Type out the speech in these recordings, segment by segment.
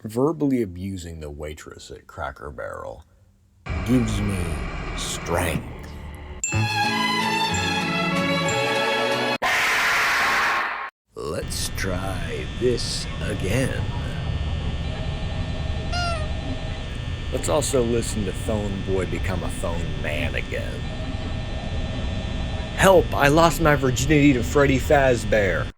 Verbally abusing the waitress at Cracker Barrel gives me strength. Let's try this again. Let's also listen to Phone Boy become a phone man again. Help! I lost my virginity to Freddy Fazbear.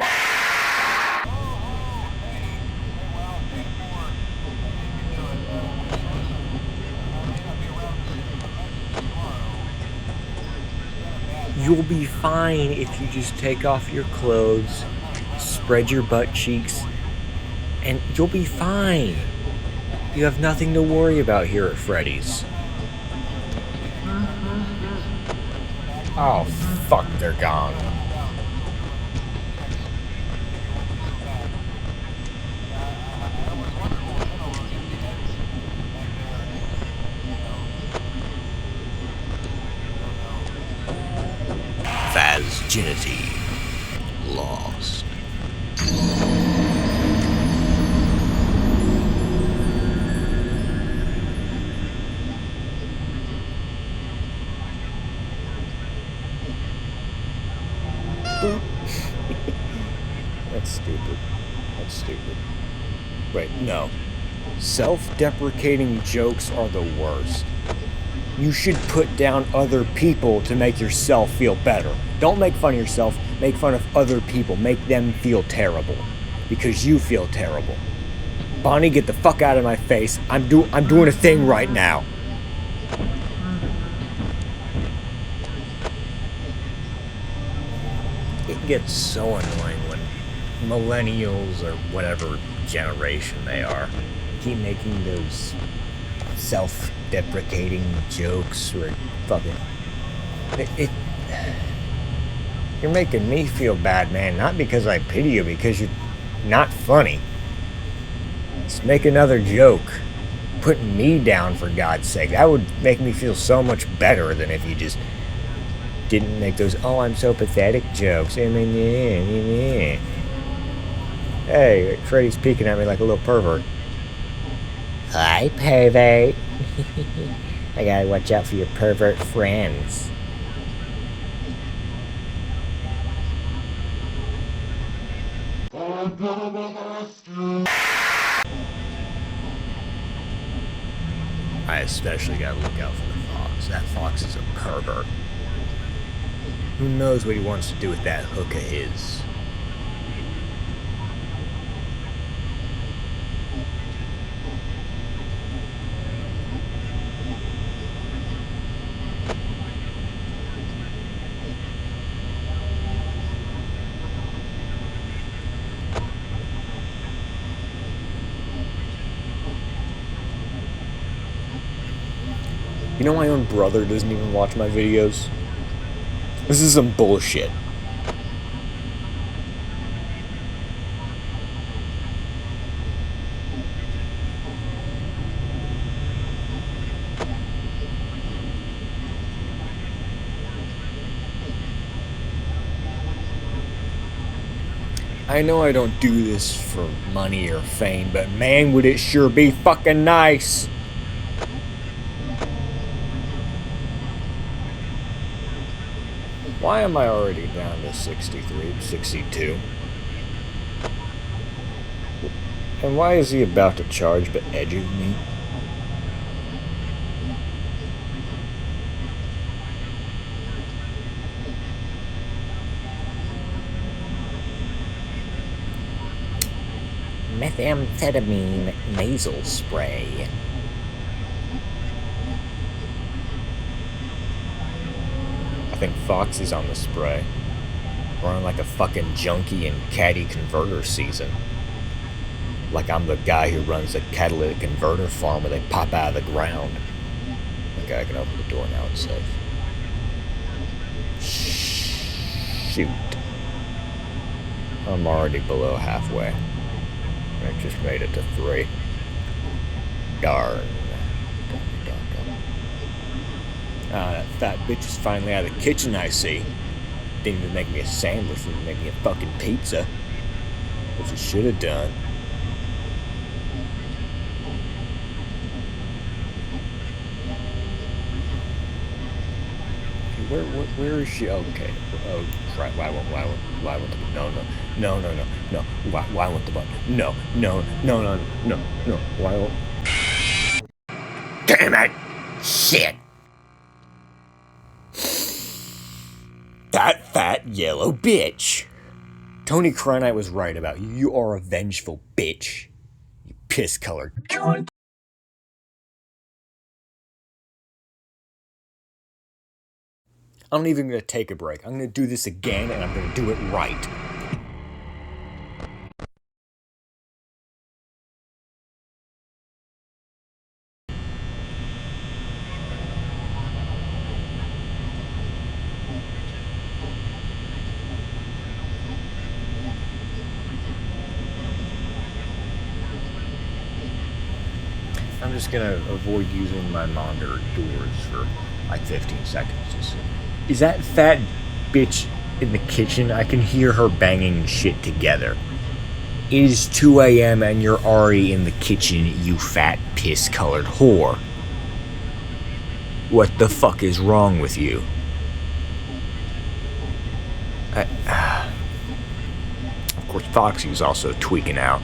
You'll be fine if you just take off your clothes, spread your butt cheeks, and you'll be fine. You have nothing to worry about here at Freddy's. Oh, fuck, they're gone. Virginity lost. That's stupid. That's stupid. Wait, no. Self-deprecating jokes are the worst. You should put down other people to make yourself feel better. Don't make fun of yourself, make fun of other people. Make them feel terrible. Because you feel terrible. Bonnie, get the fuck out of my face. I'm doing a thing right now. It gets so annoying when millennials or whatever generation they are keep making those self-deprecating jokes or fucking you're making me feel bad, man. Not because I pity you, because you're not funny. Just make another joke. Put me down, for God's sake. That would make me feel so much better than if you just didn't make those "oh, I'm so pathetic" jokes. Hey, Freddy's peeking at me like a little pervert. Hi, pervert. I gotta watch out for your pervert friends. I especially gotta look out for the fox. That fox is a pervert. Who knows what he wants to do with that hook of his? You know, my own brother doesn't even watch my videos. This is some bullshit. I know I don't do this for money or fame, but man, would it sure be fucking nice. Why am I already down to 63, 62? And why is he about to charge but edges me? Methamphetamine nasal spray. I think Foxy's on the spray. We're on like a fucking junkie and caddy converter season. Like I'm the guy who runs the catalytic converter farm where they pop out of the ground. Okay, I can open the door now, it's safe. Shoot. I'm already below halfway. I just made it to 3. Darn. That fat bitch is finally out of the kitchen, I see. Didn't even make me a sandwich, didn't make me a fucking pizza. Which it should have done. where is she? Okay. Oh, right. Why won't the, no. Why won't the button? No. Why won't? Damn it! Shit! That fat yellow bitch. Tony Kronite was right about you. You are a vengeful bitch. You piss-colored. I'm not even gonna take a break. I'm gonna do this again, and I'm gonna do it right. I'm just gonna avoid using my monitor doors for like 15 seconds. Is that fat bitch in the kitchen? I can hear her banging shit together. It is 2 a.m. and you're already in the kitchen, you fat piss-colored whore. What the fuck is wrong with you? Of course, Foxy's also tweaking out.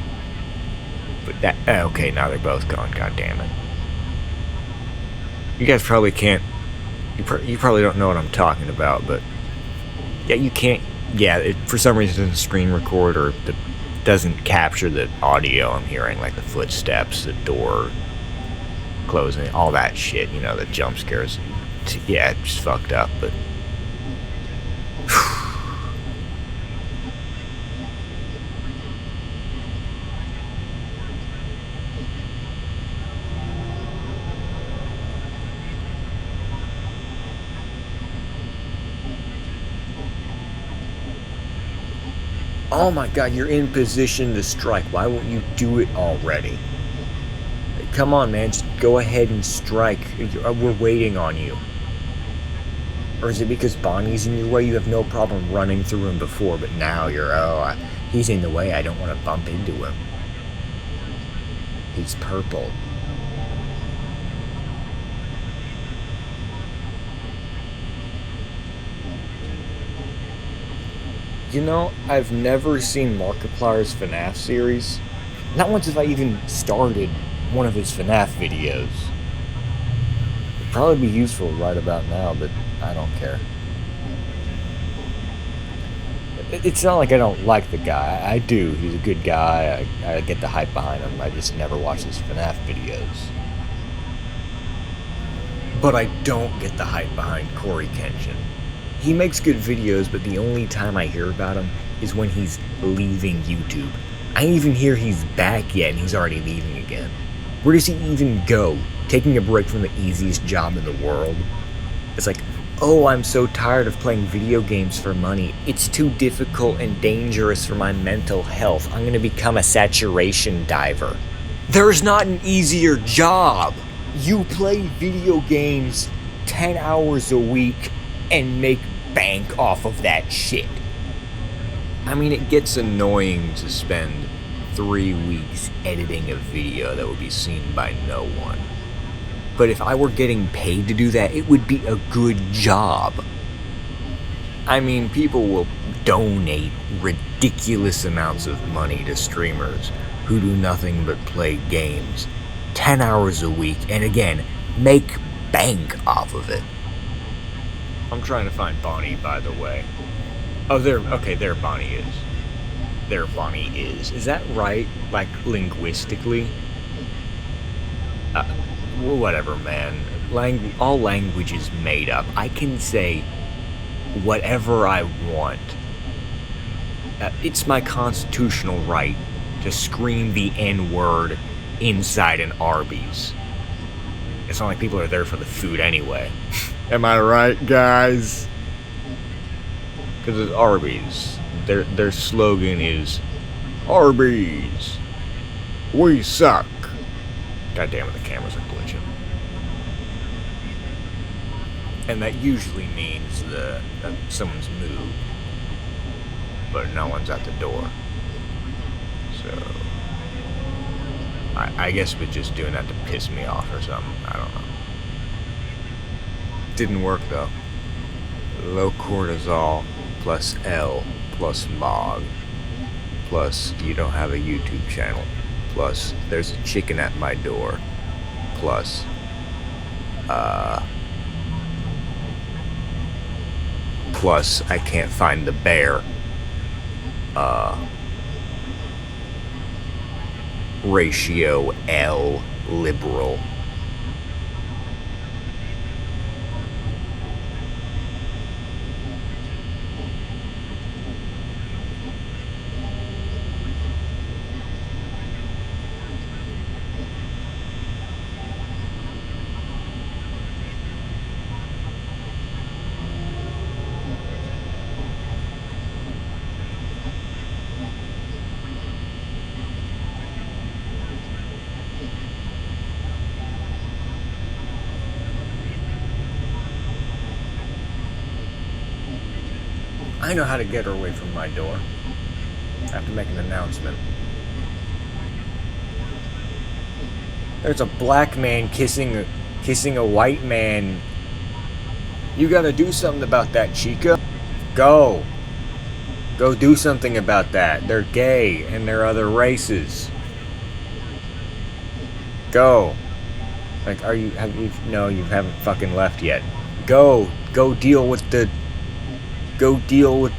But that... Okay, now they're both gone, god damn it. You guys probably can't... You probably don't know what I'm talking about, but... Yeah, you can't... Yeah, for some reason it doesn't screen record or doesn't capture the audio I'm hearing, like the footsteps, the door closing, all that shit, you know, the jump scares. Yeah, it's just fucked up, but... Oh my god, you're in position to strike. Why won't you do it already? Come on, man, just go ahead and strike. We're waiting on you. Or is it because Bonnie's in your way? You have no problem running through him before, but now you're, he's in the way. I don't want to bump into him. He's purple. You know, I've never seen Markiplier's FNAF series. Not once have I even started one of his FNAF videos. It'd probably be useful right about now, but I don't care. It's not like I don't like the guy. I do. He's a good guy. I get the hype behind him. I just never watch his FNAF videos. But I don't get the hype behind Corey Kenshin. He makes good videos, but the only time I hear about him is when he's leaving YouTube. I didn't even hear he's back yet and he's already leaving again. Where does he even go? Taking a break from the easiest job in the world? It's like, oh, I'm so tired of playing video games for money. It's too difficult and dangerous for my mental health. I'm gonna become a saturation diver. There's not an easier job. You play video games 10 hours a week and make bank off of that shit. I mean, it gets annoying to spend 3 weeks editing a video that would be seen by no one. But if I were getting paid to do that, it would be a good job. I mean, people will donate ridiculous amounts of money to streamers who do nothing but play games 10 hours a week and again, make bank off of it. I'm trying to find Bonnie, by the way. Oh, there Bonnie is. There Bonnie is. Is that right? Like, linguistically? Well, whatever, man. All language is made up. I can say whatever I want. It's my constitutional right to scream the N-word inside an Arby's. It's not like people are there for the food anyway. Am I right, guys? Because it's Arby's. Their slogan is, Arby's, we suck. God damn it, the cameras are glitching. And that usually means that someone's moved, but no one's at the door. So, I guess we're just doing that to piss me off or something. I don't know. Didn't work though. low cortisol plus L plus MOG plus you don't have a YouTube channel plus there's a chicken at my door plus plus I can't find the bear ratio L liberal. I know how to get her away from my door. I have to make an announcement. There's a black man kissing a white man. You gotta do something about that, Chica. Go do something about that. They're gay and they're other races. Go. Like, no, you haven't fucking left yet. Go deal with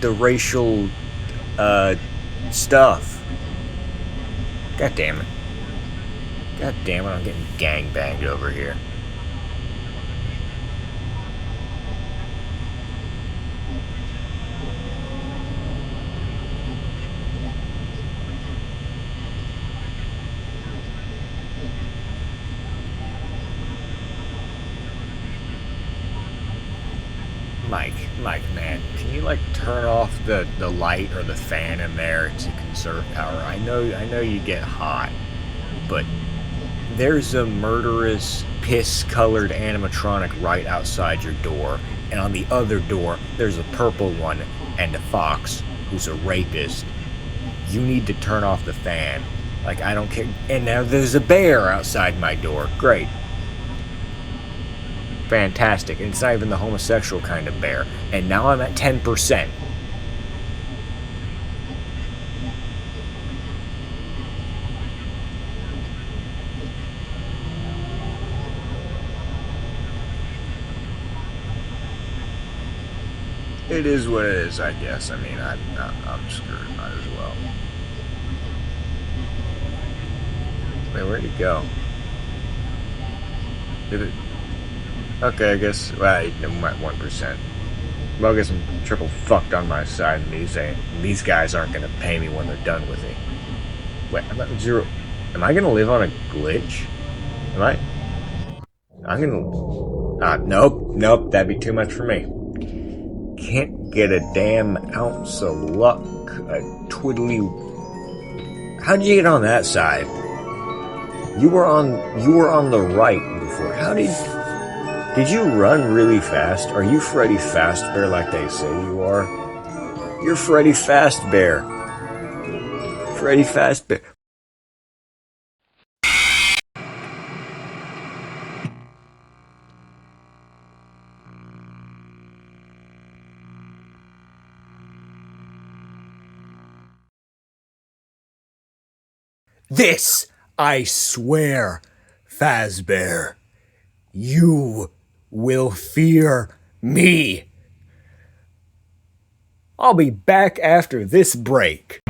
the racial stuff. God damn it, I'm getting gangbanged over here. Mike, man, can you like turn off the light or the fan in there to conserve power? I know you get hot, but there's a murderous, piss-colored animatronic right outside your door, and on the other door, there's a purple one and a fox who's a rapist. You need to turn off the fan. Like, I don't care. And now there's a bear outside my door. Great. Fantastic. And it's not even the homosexual kind of bear. And now I'm at 10%. It is what it is, I guess. I mean, I'm screwed. Might as well. Wait, where'd it go? Did it? Okay, I guess. Well, I'm at 1%. Well, I guess I'm triple fucked on my side, and these guys aren't gonna pay me when they're done with me. Wait, I'm at 0. Am I gonna live on a glitch? Am I? I'm gonna. Nope. That'd be too much for me. Can't get a damn ounce of luck. A twiddly. How'd you get on that side? You were on the right before. Did you run really fast? Are you Freddy Fazbear like they say you are? You're Freddy Fazbear. Freddy Fazbear. This, I swear, Fazbear, you will fear me. I'll be back after this break.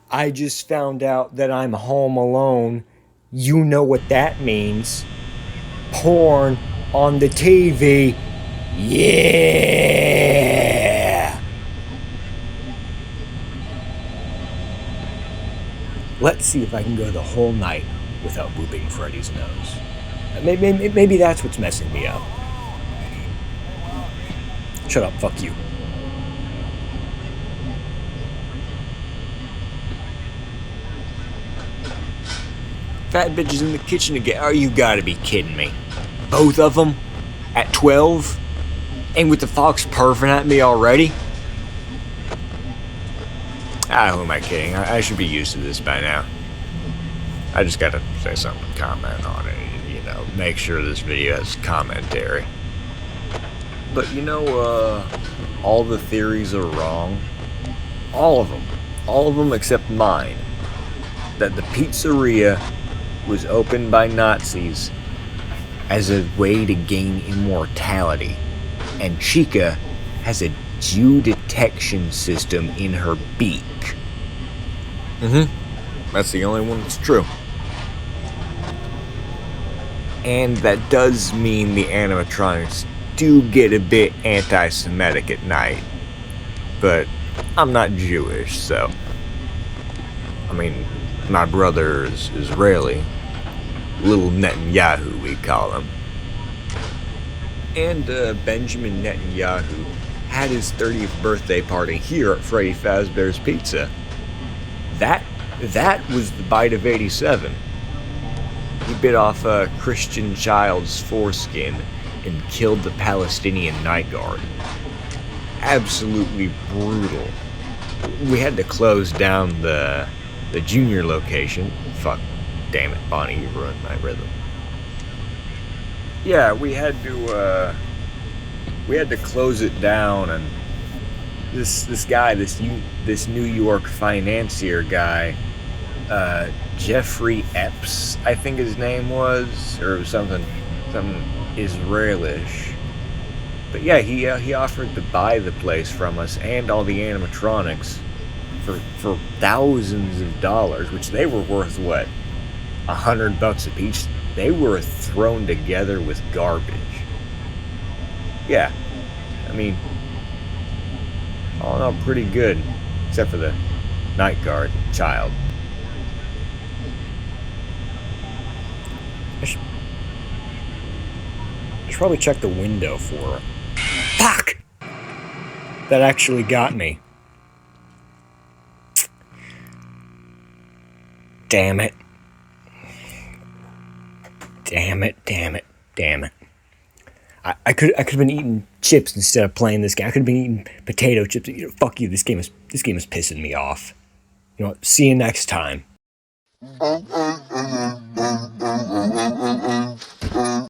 I just found out that I'm home alone. You know what that means. Porn on the TV. Yeah! Let's see if I can go the whole night without booping Freddy's nose. Maybe that's what's messing me up. Shut up, fuck you. Fat bitches in the kitchen again. Oh, you gotta be kidding me. Both of them? At 12? And with the fox perving at me already? Who am I kidding? I should be used to this by now. I just gotta say something, comment on it, make sure this video has commentary. But all the theories are wrong. All of them. All of them except mine. That the pizzeria was opened by Nazis as a way to gain immortality. And Chica has a Jew detection system in her beak. That's the only one that's true. And that does mean the animatronics do get a bit anti-Semitic at night. But I'm not Jewish, so... my brother is Israeli. Little Netanyahu, we call him. And Benjamin Netanyahu had his 30th birthday party here at Freddy Fazbear's Pizza. That was the bite of 87. He bit off a Christian child's foreskin and killed the Palestinian night guard. Absolutely brutal. We had to close down the junior location. Fuck, damn it, Bonnie, you ruined my rhythm. Yeah, we had to close it down, and this guy, this New York financier guy, Jeffrey Epps, I think his name was, or something Israelish. But yeah, he offered to buy the place from us and all the animatronics for thousands of dollars, which they were worth what, $100 a piece. They were thrown together with garbage. Yeah, all in all, pretty good, except for the night guard child. I should probably check the window for her. Fuck! That actually got me. Damn it. Damn it. I could have been eating chips instead of playing this game. I could have been eating potato chips. Fuck you, this game is pissing me off. You know what? See you next time.